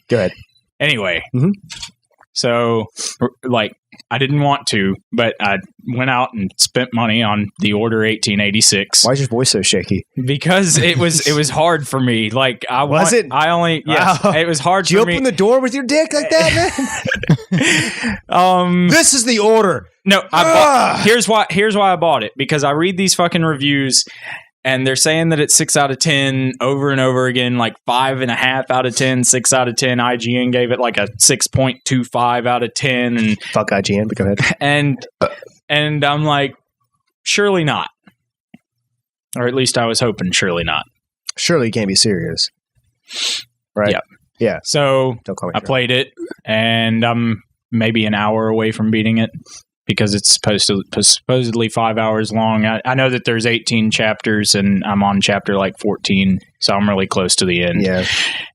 Go ahead. Anyway, Mhm. so like I didn't want to, but I went out and spent money on the Order 1886 Why is your voice so shaky? because it was hard for me. Like I Was it? I only yes, Wow. it was hard Did you for me. open the door with your dick like that, man? This is the order. No, here's why I bought it, because I read these fucking reviews and they're saying that it's 6 out of 10 over and over again, like 5.5 out of 10, 6 out of 10. IGN gave it like a 6.25 out of 10, and Fuck IGN, but go ahead. and I'm like, surely not, or at least I was hoping surely not. Surely you can't be serious, right? Yeah. Yeah. So Don't call me. I played it, and I'm maybe an hour away from beating it, because it's supposedly 5 hours long. I know that there's 18 chapters, and I'm on chapter like 14, so I'm really close to the end. Yeah.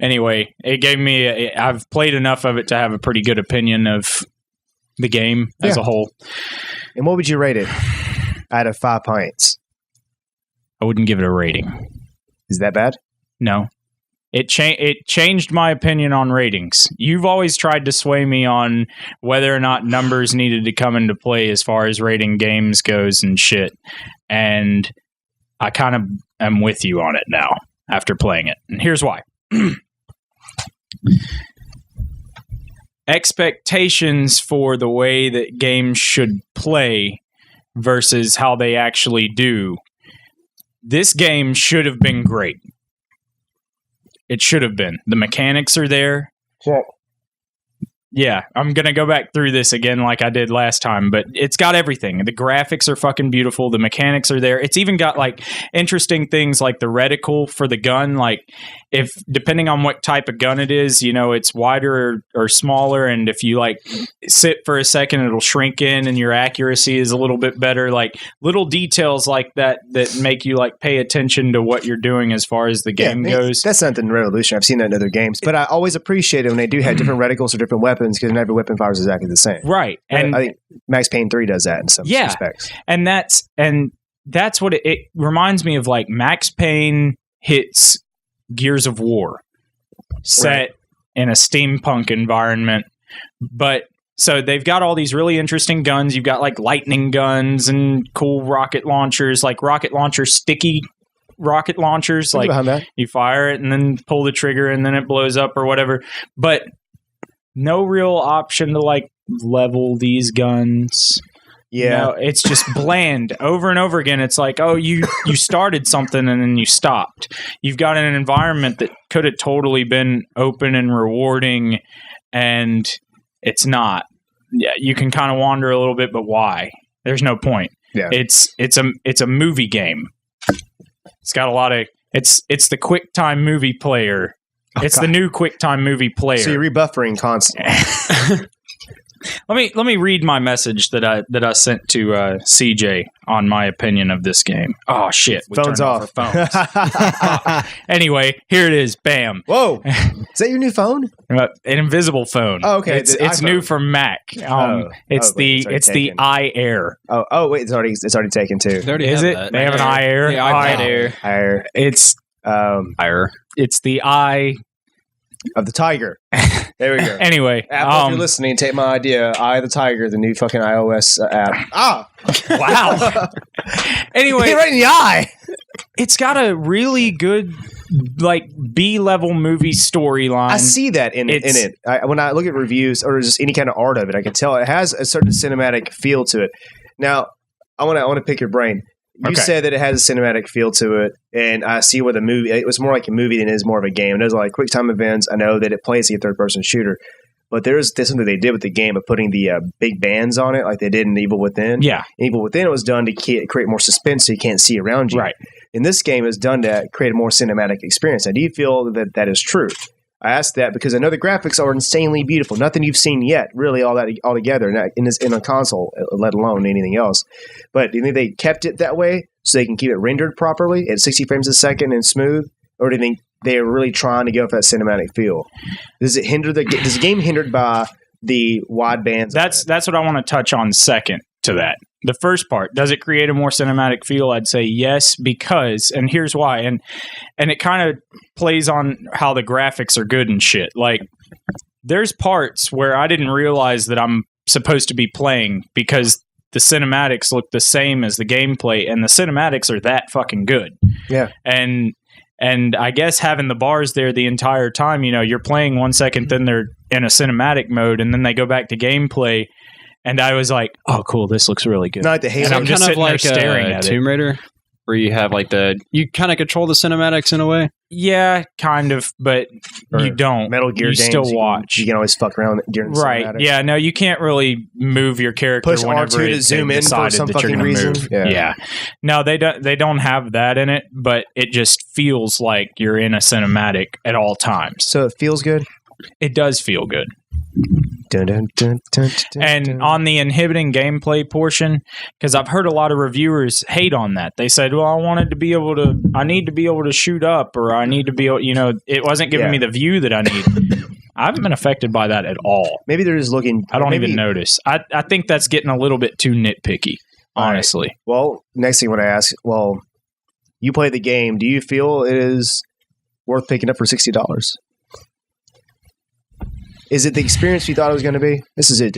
Anyway, it gave me. I've played enough of it to have a pretty good opinion of the game as a whole. And what would you rate it out of 5 pints? I wouldn't give it a rating. Is that bad? No. It changed my opinion on ratings. You've always tried to sway me on whether or not numbers needed to come into play as far as rating games goes and shit. And I kind of am with you on it now after playing it. And here's why. Expectations for the way that games should play versus how they actually do. This game should have been great. It should have been. The mechanics are there. Sure. Yeah, I'm going to go back through this again like I did last time, but it's got everything. The graphics are fucking beautiful. The mechanics are there. It's even got like interesting things like the reticle for the gun. Like if depending on what type of gun it is, you know, it's wider or smaller. And if you like sit for a second, it'll shrink in and your accuracy is a little bit better. Like little details like that make you like pay attention to what you're doing as far as the game goes. That's something revolutionary. I've seen that in other games, but I always appreciate it when they do have different reticles or different weapons, because every weapon fires exactly the same. Right. And I think Max Payne 3 does that in some respects. And that's what it reminds me of. Like Max Payne hits Gears of War set in a steampunk environment. But so they've got all these really interesting guns. You've got like lightning guns and cool rocket launchers, like rocket launcher sticky rocket launchers. Like you fire it and then pull the trigger and then it blows up or whatever. But no real option to like level these guns. Yeah. No, it's just bland over and over again. It's like, oh, you started something and then you stopped. You've got an environment that could have totally been open and rewarding, and it's not. Yeah, you can kind of wander a little bit, but why? There's no point. Yeah. It's a movie game. It's got a lot of it's the QuickTime movie player. It's the new QuickTime movie player. So you're rebuffering constantly. Let me read my message that I sent to CJ on my opinion of this game. Oh shit! We Phone's off. Phones. Anyway, here it is. Bam. Whoa! Is that your new phone? An invisible phone. Oh, okay. It's new from Mac. It's the iAir. Oh wait, it's already taken too. They already Is have it? that. They have an iAir. Yeah, iPad Air. It's Air. It's the i of the Tiger. There we go. Anyway, Apple, if you're listening, take my idea. Eye of the Tiger, the new fucking iOS app. Wow. Anyway, right in the eye. It's got a really good like B-level movie storyline. I see that in it. When I look at reviews or just any kind of art of it, I can tell it has a certain cinematic feel to it. Now, I want to pick your brain. You said that it has a cinematic feel to it, and I see what the movie. It was more like a movie than it is more of a game. There's like quick time events. I know that it plays a third-person shooter, but there's something they did with the game of putting the big bands on it, like they did in Evil Within. Yeah, Evil Within, it was done to create more suspense, so you can't see around you. Right. In this game, it's done to create a more cinematic experience. Now, do you feel that is true? I asked that because I know the graphics are insanely beautiful. Nothing you've seen yet, really, all together in a console, let alone anything else. But do you think they kept it that way so they can keep it rendered properly at 60 frames a second and smooth, or do you think they are really trying to go for that cinematic feel? Does it hinder does the game hindered by the wide bands? That's what I want to touch on second to that. The first part, does it create a more cinematic feel? I'd say yes, because, and here's why, and it kind of plays on how the graphics are good and shit. Like there's parts where I didn't realize that I'm supposed to be playing because the cinematics look the same as the gameplay, and the cinematics are that fucking good. Yeah. And I guess having the bars there the entire time, you're playing 1 second, then they're in a cinematic mode, and then they go back to gameplay. And I was like, "Oh, cool! This looks really good." Not the Halo. And I'm just sitting there staring at Tomb Raider, where you have like you kind of control the cinematics in a way. Yeah, kind of, but you don't. Metal Gear you games, still watch. You can always fuck around during the right? cinematics. Yeah, no, you can't really move your character. Push whenever R2 to zoom in for some fucking reason. Move. Yeah. No, they don't. They don't have that in it, but it just feels like you're in a cinematic at all times. So it feels good. It does feel good. Dun, dun, dun, dun, dun, And dun. on the inhibiting gameplay portion, because I've heard a lot of reviewers hate on that. They said, "Well, I need to be able to shoot up, or I need to be able, it wasn't giving me the view that I need." I haven't been affected by that at all. Maybe they're just looking. I don't even notice. I think that's getting a little bit too nitpicky, honestly. Right. Well, next thing I want to ask, you play the game. Do you feel it is worth picking up for $60? Is it the experience you thought it was going to be? This is it.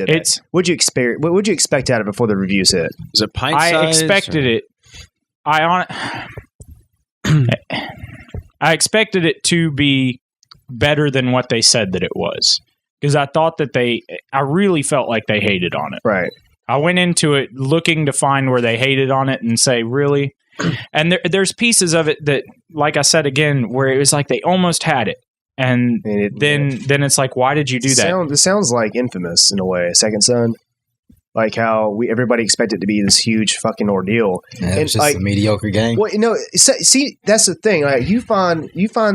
What'd you expect out of it before the reviews hit? Was it pint size? I expected it. I expected it to be better than what they said that it was, because I thought that I really felt like they hated on it. Right. I went into it looking to find where they hated on it and say, really? And there's pieces of it that, like I said again, where it was like they almost had it. And then it's like, why did you do that? This sounds like Infamous in a way, Second Son. Like how everybody expected it to be this huge fucking ordeal. Yeah, it's just a mediocre game. Well, see, that's the thing. Like you find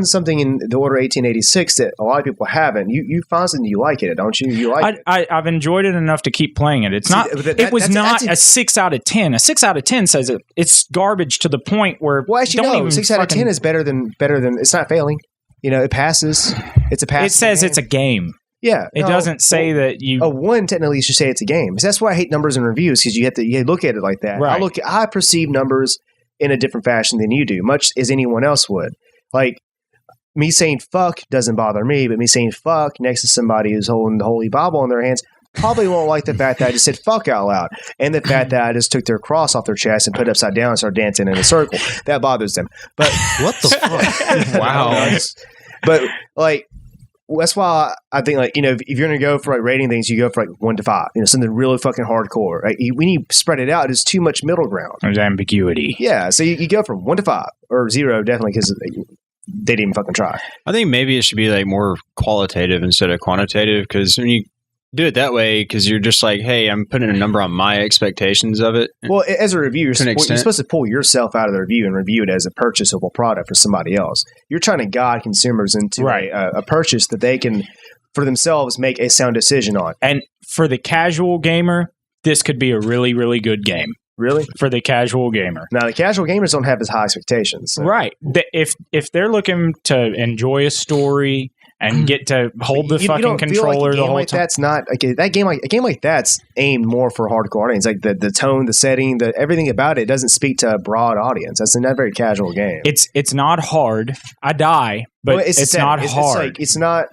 something in the Order 1886 that a lot of people haven't. You find something you like it, don't you? You like it. I've enjoyed it enough to keep playing it. It's not. It was not a 6 out of 10. A 6 out of 10 says it's garbage to the point where. Well, actually, no. 6 out of 10 is better than. It's not failing. It passes. It's a pass. It says it's a game. Yeah, it doesn't say that you. A 1 technically should say it's a game. So that's why I hate numbers and reviews, because you look at it like that. Right. I perceive numbers in a different fashion than you do, much as anyone else would. Like me saying fuck doesn't bother me, but me saying fuck next to somebody who's holding the Holy Bible in their hands probably won't like the fact that I just said fuck out loud, and the fact that I just took their cross off their chest and put it upside down and started dancing in a circle. That bothers them. But what the fuck? Wow. But that's why I think if you're gonna go for rating things, you go for 1 to 5. Something really fucking hardcore. Right? When you spread it out, it's too much middle ground. There's ambiguity. Yeah, so you go from 1 to 5 or 0 definitely, because they didn't fucking try. I think maybe it should be more qualitative instead of quantitative, because when you do it that way, because you're just like, hey, I'm putting a number on my expectations of it. Well, as a reviewer, you're supposed to pull yourself out of the review and review it as a purchasable product for somebody else. You're trying to guide consumers into a purchase that they can, for themselves, make a sound decision on. And for the casual gamer, this could be a really, really good game. Really? For the casual gamer. Now, the casual gamers don't have as high expectations. So. Right. If they're looking to enjoy a story and get to hold the fucking controller the whole time. That's not a game like that's aimed more for a hardcore audience. Like the tone, the setting, everything about it doesn't speak to a broad audience. That's not a very casual game. It's not hard. I die, but it's not hard. It's not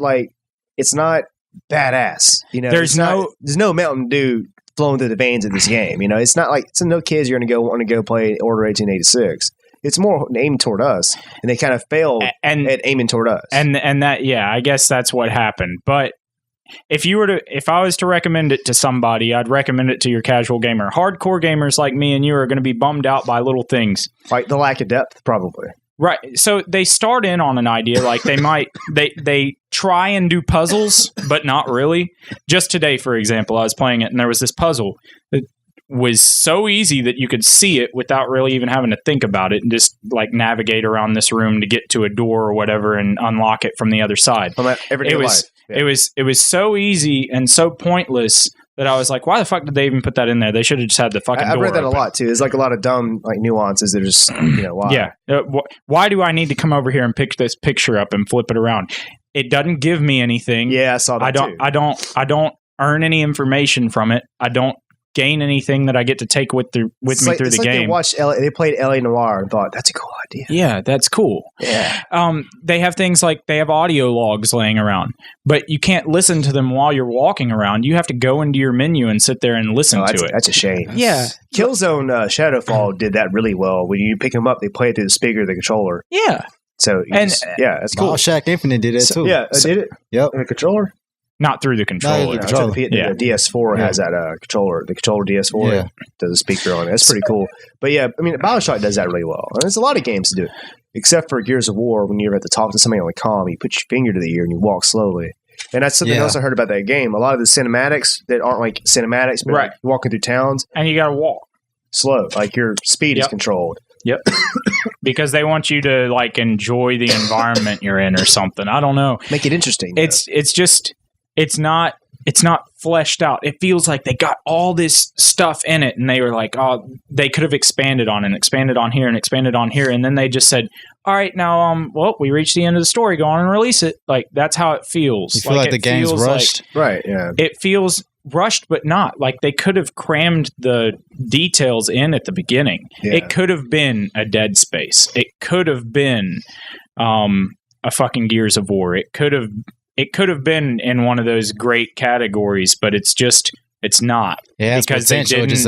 badass. There's no Mountain Dew flowing through the veins of this game. It's not like no kids are going to want to go play Order 1886. It's more aimed toward us, and they kind of failed at aiming toward us. And that, I guess that's what happened. But if I was to recommend it to somebody, I'd recommend it to your casual gamer. Hardcore gamers like me and you are going to be bummed out by little things, like the lack of depth, probably. Right. So they start in on an idea like they might they try and do puzzles, but not really. Just today, for example, I was playing it, and there was this puzzle that was so easy that you could see it without really even having to think about it, and just navigate around this room to get to a door or whatever and unlock it from the other side. Everyday life. Yeah. It was so easy and so pointless that I was like, why the fuck did they even put that in there? They should have just had the fucking door. I've read that open. A lot too. There's a lot of dumb nuances that are just why. Yeah. Why do I need to come over here and pick this picture up and flip it around? It doesn't give me anything. Yeah, I saw that too. I don't earn any information from it. I don't gain anything that I get to take with me through the game. They played LA Noire and thought that's a cool idea. Yeah, that's cool. Yeah. They have things like they have audio logs laying around, but you can't listen to them while you're walking around. You have to go into your menu and sit there and listen to it. That's a shame. Yeah. Killzone Shadowfall did that really well. When you pick them up, they play it through the speaker of the controller. Yeah. So that's cool. Bioshock Infinite did that too. Yeah, did it? Yep. In a controller? Not through the controller. The DS4 has that controller. The controller DS4 does a speaker on it. That's pretty cool. But yeah, I mean, Bioshock does that really well. And there's a lot of games to do it. Except for Gears of War, when you're at to talk to somebody on the comm, you put your finger to the ear and you walk slowly. And that's something else I heard about that game. A lot of the cinematics that aren't like cinematics, but like walking through towns. And you got to walk. Slow. Like your speed is controlled. Yep. Because they want you to like enjoy the environment you're in or something. I don't know. Make it interesting. It's not fleshed out. It feels like they got all this stuff in it and they were like, oh, they could have expanded on and expanded on here and expanded on here. And then they just said, all right, now, we reached the end of the story. Go on and release it. Like, that's how it feels. You feel like the game's rushed? Right, yeah. It feels rushed, but not. Like, they could have crammed the details in at the beginning. Yeah. It could have been a Dead Space. It could have been a fucking Gears of War. It could have been in one of those great categories, but it's not. Yeah, it's because potential. It just